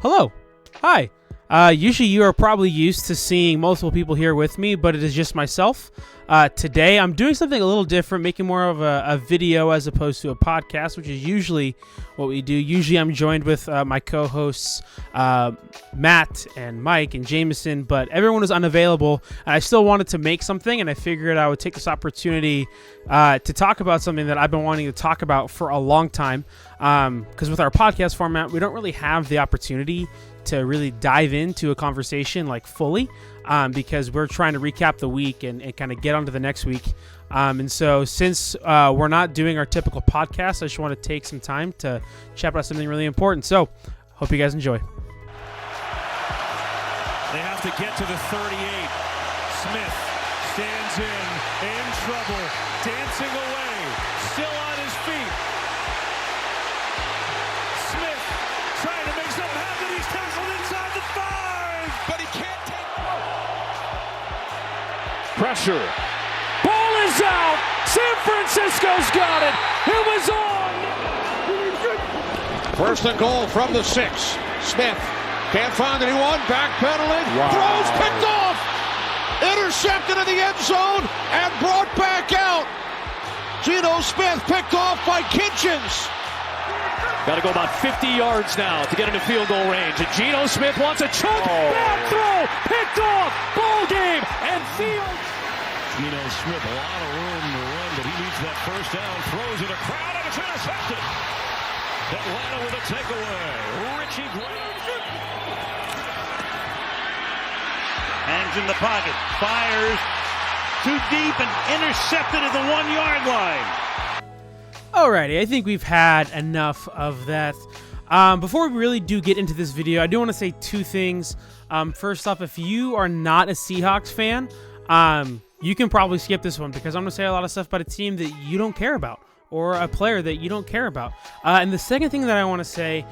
Hello. Hi. Usually you are probably used to seeing multiple people here with me, but it is just myself. Today I'm doing something a little different, making more of a video as opposed to a podcast, which is usually what we do. Usually I'm joined with my co-hosts Matt and Mike and Jameson, but everyone was unavailable, and I still wanted to make something, and I figured I would take this opportunity to talk about something that I've been wanting to talk about for a long time, because with our podcast format, we don't really have the opportunity to really dive into a conversation like fully, because we're trying to recap the week and kind of get on to the next week. And so since we're not doing our typical podcast, I just want to take some time to chat about something really important. So hope you guys enjoy. They have to get to the 38. Smith stands in trouble, dancing away, still on his feet. Smith trying to make something happen. He's tackled inside the 5, but he can't take pressure. Ball is out. San Francisco's got it. It was on. First and goal from the 6. Smith can't find anyone. Backpedaling. Wow. Throws picked off. Intercepted in the end zone and brought back out. Geno Smith picked off by Kitchens. Got to go about 50 yards now to get into field goal range. And Geno Smith wants a chunk. Bad throw. Picked off. Ball game and field. Geno Smith, a lot of room to run, but he needs that first down. Throws in a crowd and it's intercepted. Atlanta with a takeaway. Richie Graham. Hangs in the pocket. Fires. Too deep and intercepted at the 1-yard line. Alrighty, I think we've had enough of that. Before we really do get into this video, I do want to say two things. First off, if you are not a Seahawks fan, you can probably skip this one because I'm going to say a lot of stuff about a team that you don't care about or a player that you don't care about. And the second thing that I want to say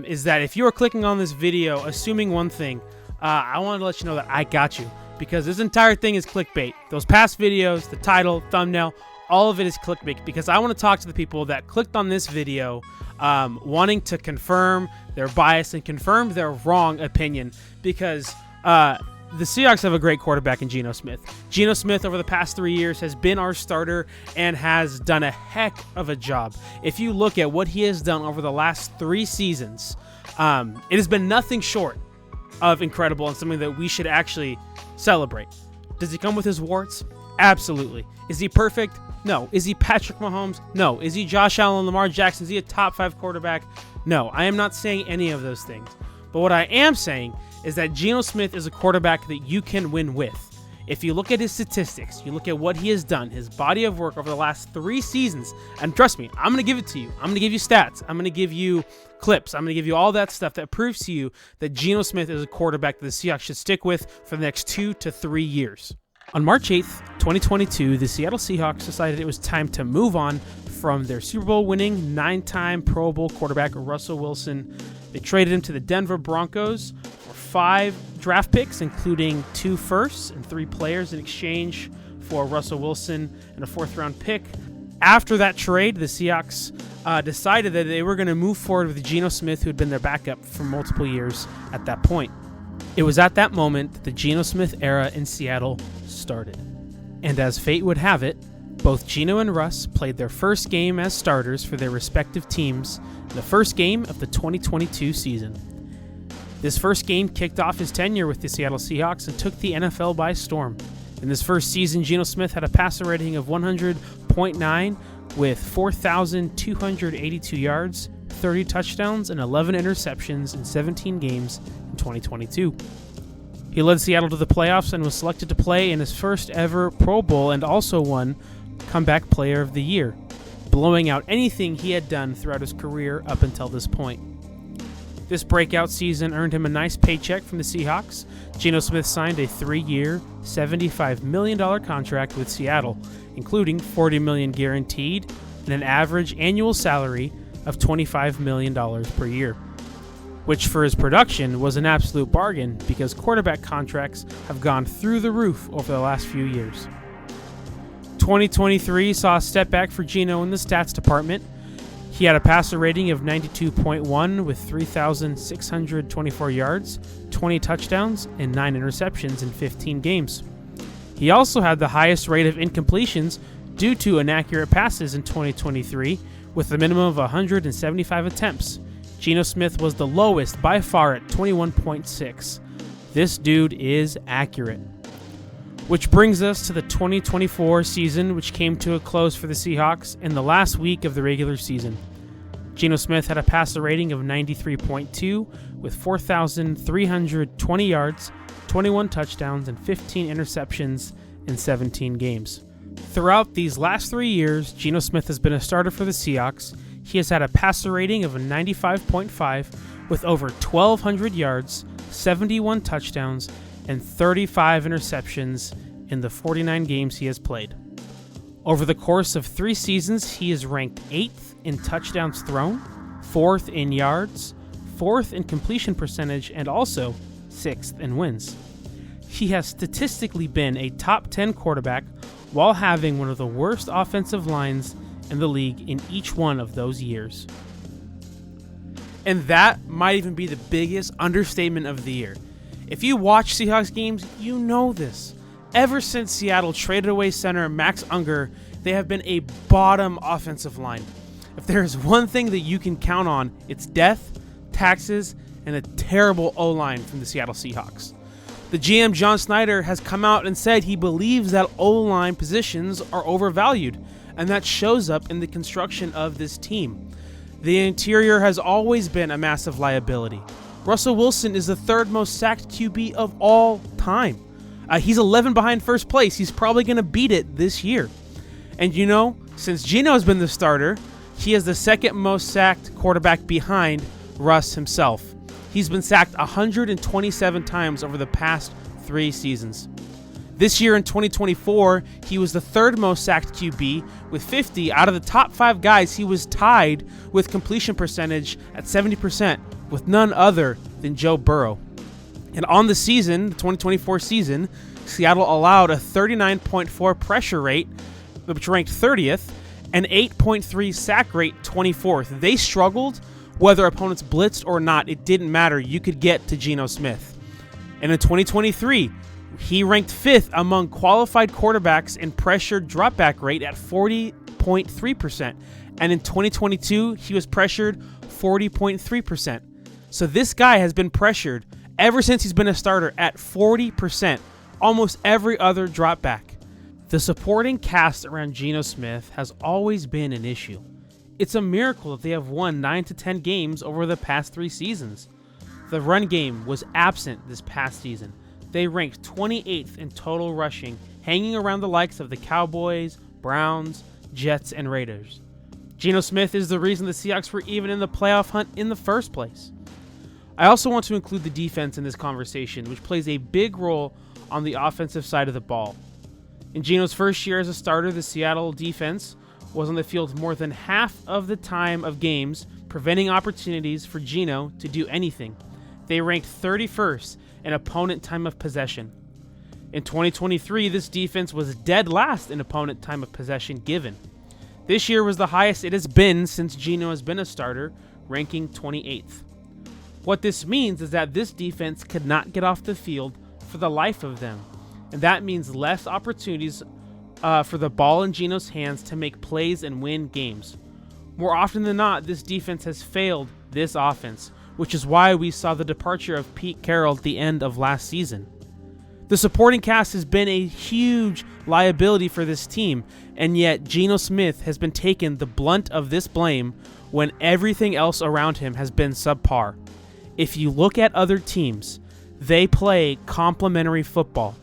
is that if you are clicking on this video assuming one thing, I wanted to let you know that I got you, because this entire thing is clickbait. Those past videos, the title, thumbnail, all of it is clickbait, because I want to talk to the people that clicked on this video wanting to confirm their bias and confirm their wrong opinion, because the Seahawks have a great quarterback in Geno Smith. Geno Smith over the past 3 years has been our starter and has done a heck of a job. If you look at what he has done over the last 3 seasons, it has been nothing short of incredible and something that we should actually celebrate. Does he come with his warts? Absolutely. Is he perfect? No. Is he Patrick Mahomes? No. Is he Josh Allen, Lamar Jackson? Is he a top 5 quarterback? No. I am not saying any of those things. But what I am saying is that Geno Smith is a quarterback that you can win with. If you look at his statistics, you look at what he has done, his body of work over the last 3 seasons, and trust me, I'm going to give it to you. I'm going to give you stats. I'm going to give you clips. I'm going to give you all that stuff that proves to you that Geno Smith is a quarterback that the Seahawks should stick with for the next 2 to 3 years. On March 8th, 2022, the Seattle Seahawks decided it was time to move on from their Super Bowl winning 9-time Pro Bowl quarterback Russell Wilson. They traded him to the Denver Broncos for 5 draft picks, including 2 firsts and 3 players in exchange for Russell Wilson and a 4th-round pick. After that trade, the Seahawks decided that they were going to move forward with Geno Smith, who had been their backup for multiple years at that point. It was at that moment that the Geno Smith era in Seattle started. And as fate would have it, both Geno and Russ played their first game as starters for their respective teams in the first game of the 2022 season. This first game kicked off his tenure with the Seattle Seahawks and took the NFL by storm. In this first season, Geno Smith had a passer rating of 100.9 with 4,282 yards, 30 touchdowns, and 11 interceptions in 17 games in 2022. He led Seattle to the playoffs and was selected to play in his first ever Pro Bowl and also won Comeback Player of the Year, blowing out anything he had done throughout his career up until this point. This breakout season earned him a nice paycheck from the Seahawks. Geno Smith signed a 3-year, $75 million contract with Seattle, including $40 million guaranteed and an average annual salary of $25 million per year, which for his production was an absolute bargain because quarterback contracts have gone through the roof over the last few years. 2023 saw a step back for Geno in the stats department. He had a passer rating of 92.1 with 3,624 yards, 20 touchdowns, and 9 interceptions in 15 games. He also had the highest rate of incompletions due to inaccurate passes in 2023, with a minimum of 175 attempts. Geno Smith was the lowest by far at 21.6. This dude is accurate. Which brings us to the 2024 season, which came to a close for the Seahawks in the last week of the regular season. Geno Smith had a passer rating of 93.2 with 4,320 yards, 21 touchdowns, and 15 interceptions in 17 games. Throughout these last 3 years, Geno Smith has been a starter for the Seahawks. He has had a passer rating of a 95.5 with over 1,200 yards, 71 touchdowns, and 35 interceptions in the 49 games he has played. Over the course of 3 seasons, he is ranked 8th in touchdowns thrown, 4th in yards, 4th in completion percentage, and also 6th in wins. He has statistically been a top 10 quarterback while having one of the worst offensive lines in the league in each one of those years. And that might even be the biggest understatement of the year. If you watch Seahawks games, you know this. Ever since Seattle traded away center Max Unger, they have been a bottom offensive line. If there is one thing that you can count on, it's death, taxes, and a terrible O-line from the Seattle Seahawks. The GM John Snyder has come out and said he believes that O-line positions are overvalued, and that shows up in the construction of this team. The interior has always been a massive liability. Russell Wilson is the 3rd most sacked QB of all time. He's 11 behind first place. He's probably going to beat it this year. And you know, since Geno has been the starter, he is the 2nd most sacked quarterback behind Russ himself. He's been sacked 127 times over the past 3 seasons. This year in 2024, he was the 3rd most sacked QB with 50. Out of the top 5 guys, he was tied with completion percentage at 70% with none other than Joe Burrow. And on the season, the 2024 season, Seattle allowed a 39.4 pressure rate, which ranked 30th, and 8.3 sack rate, 24th. They struggled whether opponents blitzed or not. It didn't matter. You could get to Geno Smith. And in 2023, he ranked 5th among qualified quarterbacks in pressure dropback rate at 40.3%. And in 2022, he was pressured 40.3%. So this guy has been pressured ever since he's been a starter at 40%, almost every other dropback. The supporting cast around Geno Smith has always been an issue. It's a miracle that they have won 9 to 10 games over the past 3 seasons. The run game was absent this past season. They ranked 28th in total rushing, hanging around the likes of the Cowboys, Browns, Jets, and Raiders. Geno Smith is the reason the Seahawks were even in the playoff hunt in the first place. I also want to include the defense in this conversation, which plays a big role on the offensive side of the ball. In Geno's first year as a starter, the Seattle defense was on the field more than half of the time of games, preventing opportunities for Geno to do anything. They ranked 31st in opponent time of possession. In 2023, this defense was dead last in opponent time of possession given. This year was the highest it has been since Geno has been a starter, ranking 28th. What this means is that this defense could not get off the field for the life of them, and that means less opportunities for the ball in Geno's hands to make plays and win games. More often than not, this defense has failed this offense, which is why we saw the departure of Pete Carroll at the end of last season. The supporting cast has been a huge liability for this team, and yet Geno Smith has been taking the blunt of this blame when everything else around him has been subpar. If you look at other teams, they play complementary football.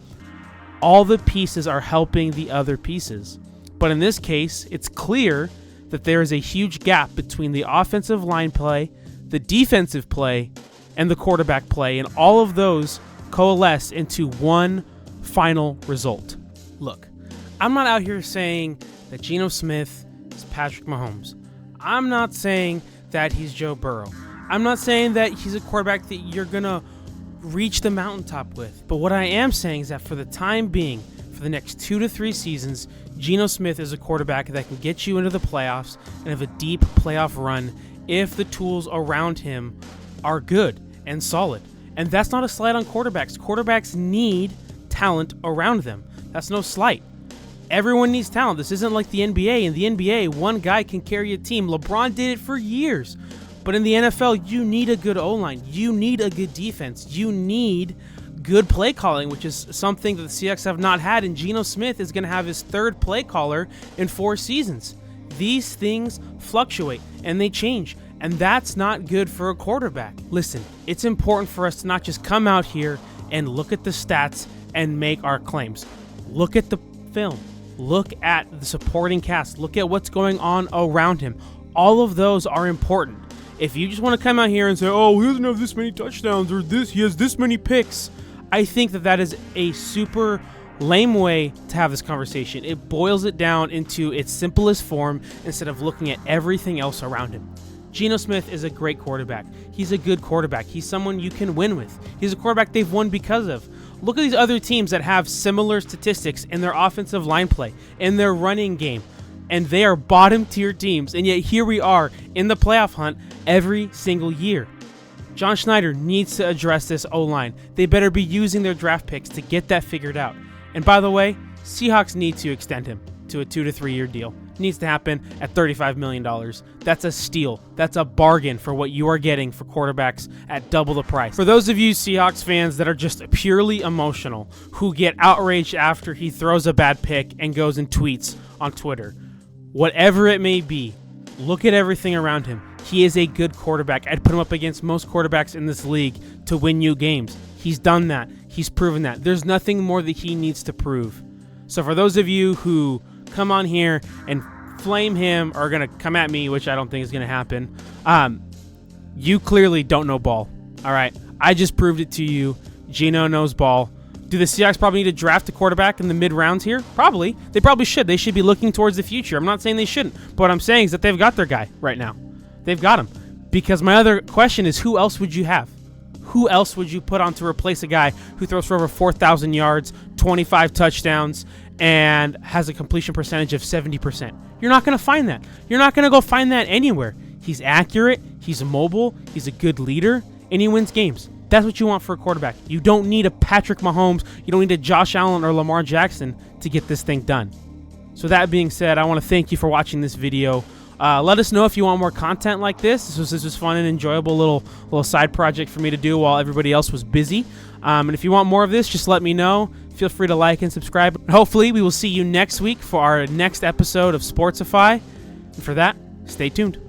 All the pieces are helping the other pieces. But in this case, it's clear that there is a huge gap between the offensive line play, the defensive play, and the quarterback play, and all of those coalesce into one final result. Look, I'm not out here saying that Geno Smith is Patrick Mahomes. I'm not saying that he's Joe Burrow. I'm not saying that he's a quarterback that you're going to reach the mountaintop with. But what I am saying is that for the time being, for the next 2 to 3 seasons, Geno Smith is a quarterback that can get you into the playoffs and have a deep playoff run if the tools around him are good and solid. And that's not a slight on quarterbacks. Quarterbacks need talent around them. That's no slight. Everyone needs talent. This isn't like the NBA. In the NBA, one guy can carry a team. LeBron did it for years. But in the NFL, you need a good O-line. You need a good defense. You need good play calling, which is something that the Seahawks have not had. And Geno Smith is going to have his 3rd play caller in 4 seasons. These things fluctuate and they change. And that's not good for a quarterback. Listen, it's important for us to not just come out here and look at the stats and make our claims. Look at the film. Look at the supporting cast. Look at what's going on around him. All of those are important. If you just want to come out here and say, oh, he doesn't have this many touchdowns or he has this many picks, I think that is a super lame way to have this conversation. It boils it down into its simplest form instead of looking at everything else around him. Geno Smith is a great quarterback. He's a good quarterback. He's someone you can win with. He's a quarterback they've won because of. Look at these other teams that have similar statistics in their offensive line play, in their running game, and they are bottom tier teams, and yet here we are in the playoff hunt every single year. John Schneider needs to address this O-line. They better be using their draft picks to get that figured out. And by the way, Seahawks need to extend him to a 2 to 3 year deal. It needs to happen at $35 million. That's a steal. That's a bargain for what you are getting for quarterbacks at double the price. For those of you Seahawks fans that are just purely emotional, who get outraged after he throws a bad pick and goes and tweets on Twitter, whatever it may be, look at everything around him. He is a good quarterback. I'd put him up against most quarterbacks in this league to win you games. He's done that. He's proven that. There's nothing more that he needs to prove. So for those of you who come on here and flame him or are going to come at me, which I don't think is going to happen, you clearly don't know ball. All right. I just proved it to you. Geno knows ball. Do the Seahawks probably need to draft a quarterback in the mid-rounds here? Probably. They probably should. They should be looking towards the future. I'm not saying they shouldn't. But what I'm saying is that they've got their guy right now. They've got him. Because my other question is, who else would you have? Who else would you put on to replace a guy who throws for over 4,000 yards, 25 touchdowns, and has a completion percentage of 70%? You're not going to find that. You're not going to go find that anywhere. He's accurate, he's mobile, he's a good leader, and he wins games. That's what you want for a quarterback. You don't need a Patrick Mahomes, you don't need a Josh Allen or Lamar Jackson to get this thing done. So that being said, I want to thank you for watching this video. Let us know if you want more content like this. This was fun and enjoyable little side project for me to do while everybody else was busy. And if you want more of this, just let me know. Feel free to like and subscribe. Hopefully, we will see you next week for our next episode of Sportsify. And for that, stay tuned.